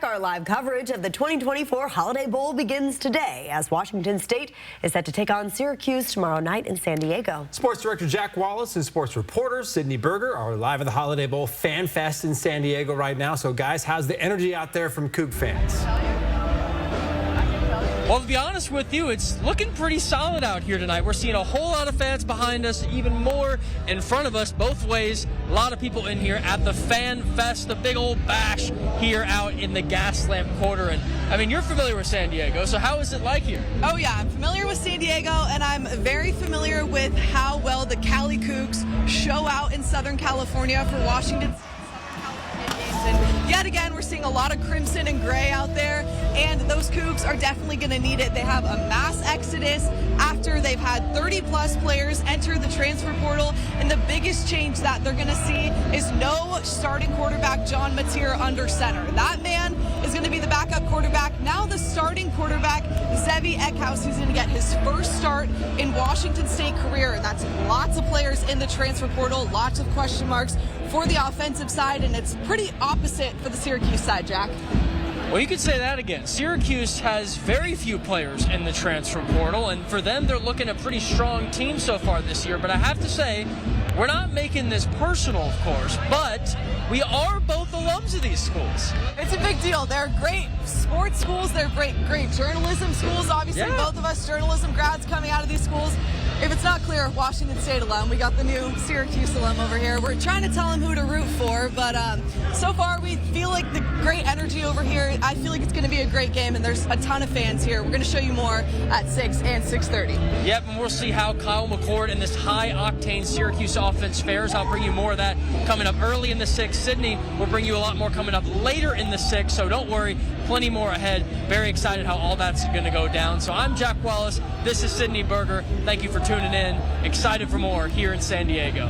Our live coverage of the 2024 Holiday Bowl begins today as Washington State is set to take on Syracuse tomorrow night in San Diego. Sports director Jack Wallace and sports reporter Sydney Berger are live at the Holiday Bowl Fan Fest in San Diego right now. So, guys, how's the energy out there from Coug fans? Well, to be honest with you, it's looking pretty solid out here tonight. We're seeing a whole lot of fans behind us, even more in front of us, both ways. A lot of people in here at the Fan Fest, the big old bash here out in the Gaslamp Quarter. And, I mean, you're familiar with San Diego, so how is it like here? Oh, yeah, I'm familiar with San Diego, and I'm very familiar with how well the Cali Cougs show out in Southern California for Washington State. And yet again, we're seeing a lot of crimson and gray out there, and those Cougs are definitely going to need it. They have a mass exodus after they've had 30-plus players enter the transfer portal, and the biggest change that they're going to see is no starting quarterback John Mateer under center. That man is going to be the backup quarterback. Now the starting quarterback, Zevi Eckhouse, who's going to get his first start in Washington State career, and that's lots of players in the transfer portal, lots of question marks for the offensive side, and it's pretty opposite for the Syracuse side, Jack. Well, you could say that again. Syracuse has very few players in the transfer portal, and for them, they're looking a pretty strong team so far this year. But I have to say, we're not making this personal, of course, but we are both alums of these schools. It's a big deal. They're great sports schools. They're great journalism schools. Obviously, both of us journalism grads coming out of these schools. If it's not clear, Washington State alum. We got the new Syracuse alum over here. We're trying to tell him who to root for, but so far we feel like the great energy over here. I feel like it's going to be a great game, and there's a ton of fans here. We're going to show you more at 6 and 6:30. Yep, and we'll see how Kyle McCord and this high-octane Syracuse offense fares. I'll bring you more of that coming up early in the 6th. Sydney will bring you a lot more coming up later in the 6th, so don't worry, plenty more ahead. Very excited how all that's going to go down. So I'm Jack Wallace. This is Sydney Berger. Thank you for tuning in. Excited for more here in San Diego.